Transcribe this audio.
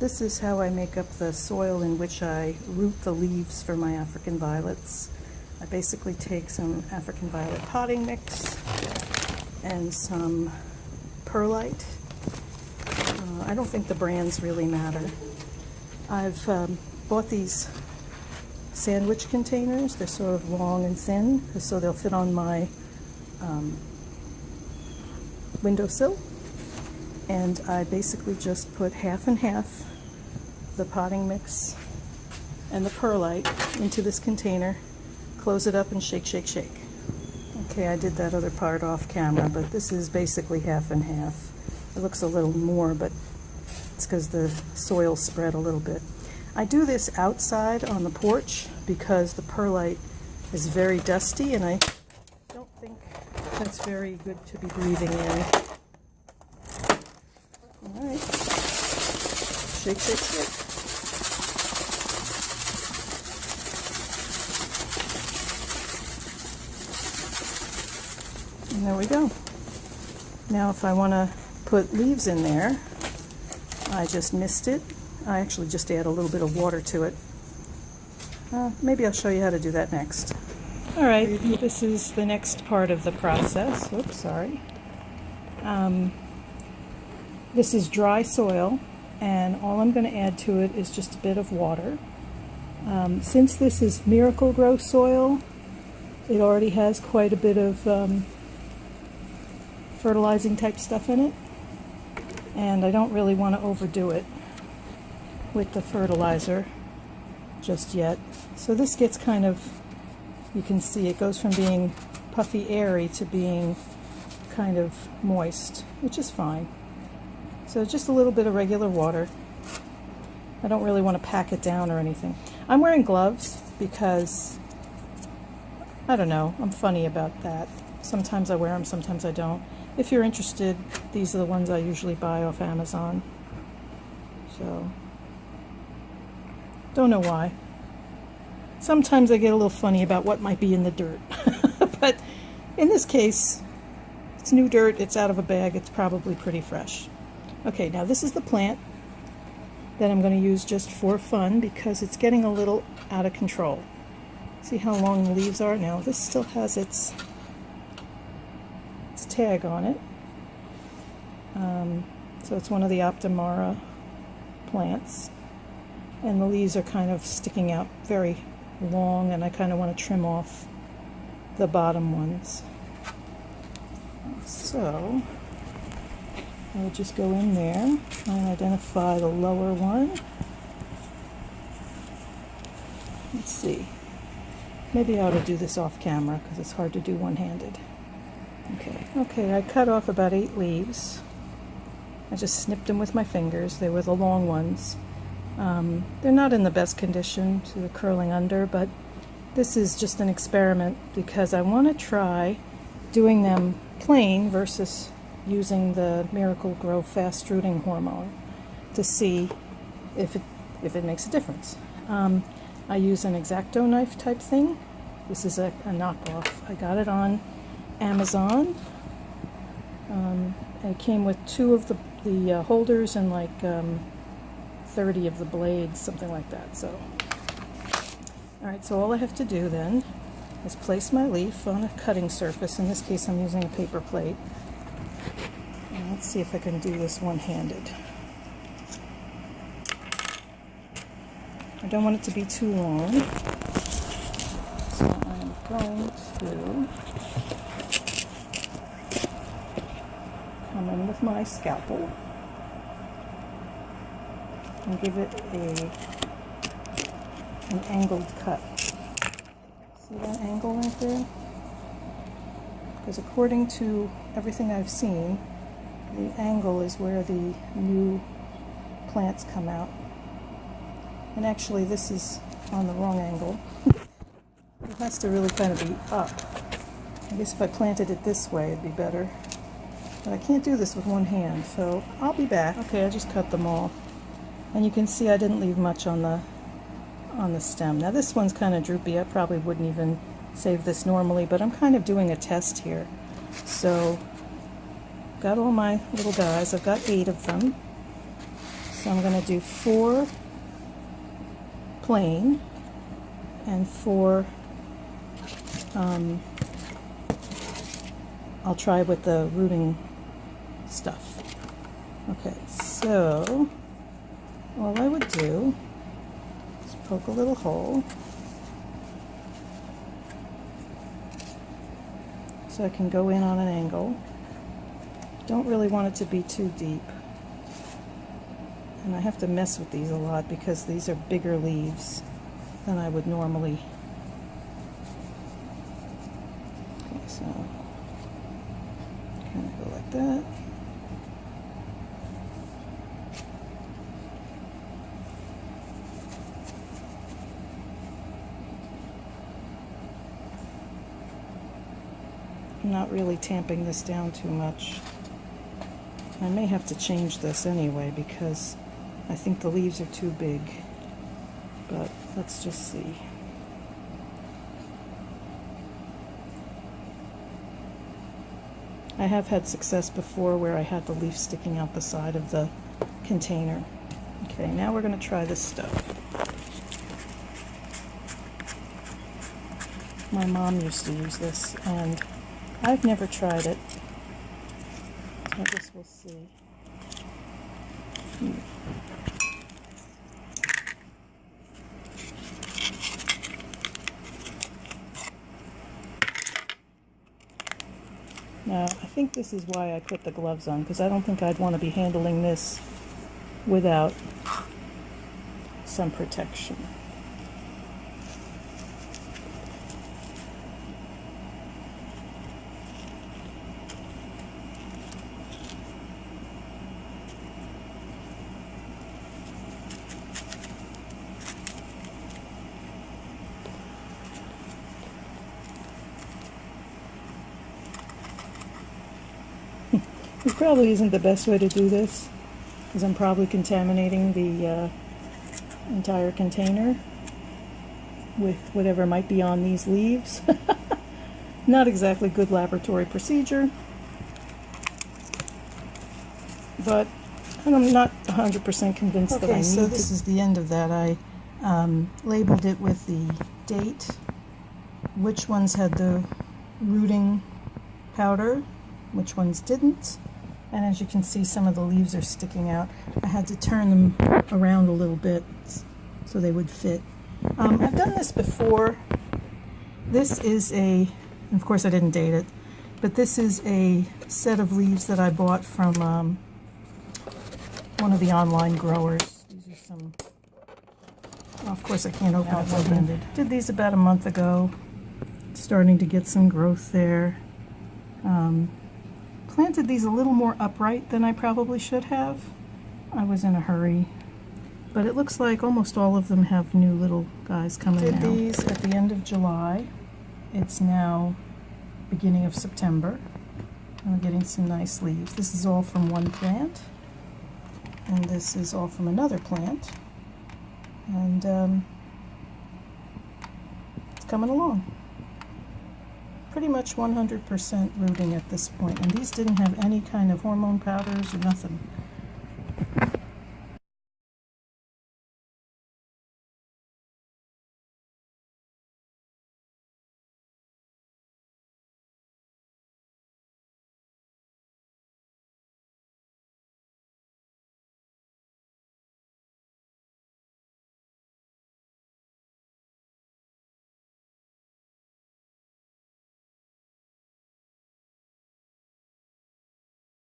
This is how I make up the soil in which I root the leaves for my African violets. I basically take some African violet potting mix and some perlite. I don't think the brands really matter. I've bought these sandwich containers. They're sort of long and thin, so they'll fit on my windowsill. And I basically just put half and half the potting mix and the perlite into this container, close it up and shake, shake, shake. Okay, I did that other part off camera, but this is basically half and half. It looks a little more, but it's because the soil spread a little bit. I do this outside on the porch because the perlite is very dusty and I don't think that's very good to be breathing in. Alright, shake, shake, shake. And there we go. Now if I want to put leaves in there, I just mist it. I actually just add a little bit of water to it. Maybe I'll show you how to do that next. Alright, this is the next part of the process. Oops, sorry. This is dry soil, and all I'm going to add to it is just a bit of water. Since this is Miracle-Gro soil, it already has quite a bit of fertilizing type stuff in it, and I don't really want to overdo it with the fertilizer just yet. So this gets kind of, you can see it goes from being puffy airy to being kind of moist, which is fine. So just a little bit of regular water. I don't really want to pack it down or anything. I'm wearing gloves because, I don't know, I'm funny about that. Sometimes I wear them, sometimes I don't. If you're interested, these are the ones I usually buy off Amazon. So, don't know why. Sometimes I get a little funny about what might be in the dirt. But in this case, it's new dirt, it's out of a bag, it's probably pretty fresh. Okay, now this is the plant that I'm going to use just for fun because it's getting a little out of control. See how long the leaves are? Now this still has its tag on it. So it's one of the Optimara plants. And the leaves are kind of sticking out very long, and I kind of want to trim off the bottom ones. So I'll just go in there, try and identify the lower one. Let's see. Maybe I ought to do this off camera because it's hard to do one-handed. Okay, I cut off about 8 leaves. I just snipped them with my fingers. They were the long ones. They're not in the best condition, so they're curling under, but this is just an experiment because I want to try doing them plain versus using the Miracle-Gro fast rooting hormone to see if it makes a difference. I use an X-Acto knife type thing. This is a knockoff. I got it on Amazon. It came with 2 of the holders and like 30 of the blades, something like that. So, alright, so all I have to do then is place my leaf on a cutting surface. In this case I'm using a paper plate. And let's see if I can do this one-handed. I don't want it to be too long, so I'm going to come in with my scalpel and give it an angled cut. See that angle right there? Because according to everything I've seen, the angle is where the new plants come out. And actually this is on the wrong angle. It has to really kind of be up. I guess if I planted it this way it'd be better. But I can't do this with one hand, so I'll be back. Okay, I just cut them all. And you can see I didn't leave much on the stem. Now this one's kind of droopy. I probably wouldn't even save this normally, but I'm kind of doing a test here. So, got all my little guys. I've got 8 of them. So I'm going to do 4 plain and 4, I'll try with the rooting stuff. Okay, so all I would do is poke a little hole so I can go in on an angle. Don't really want it to be too deep. And I have to mess with these a lot because these are bigger leaves than I would normally. Okay, so kind of go like that. I'm not really tamping this down too much. I may have to change this anyway because I think the leaves are too big, but let's just see. I have had success before where I had the leaf sticking out the side of the container. Okay, now we're going to try this stuff. My mom used to use this, and I've never tried it. I guess we'll see. Now, I think this is why I put the gloves on, because I don't think I'd want to be handling this without some protection. This probably isn't the best way to do this, because I'm probably contaminating the entire container with whatever might be on these leaves. Not exactly good laboratory procedure, but I'm not 100% convinced that I need so this is the end of that. I labeled it with the date, which ones had the rooting powder, which ones didn't. And as you can see, some of the leaves are sticking out. I had to turn them around a little bit so they would fit. I've done this before. This is a, of course I didn't date it, but this is a set of leaves that I bought from one of the online growers. These are some, well, of course I can't open it one-handed. Did these about a month ago. Starting to get some growth there. Planted these a little more upright than I probably should have. I was in a hurry. But it looks like almost all of them have new little guys coming out. Did these at the end of July. It's now beginning of September. I'm getting some nice leaves. This is all from one plant. And this is all from another plant. And it's coming along. Pretty much 100% rooting at this point, and these didn't have any kind of hormone powders or nothing.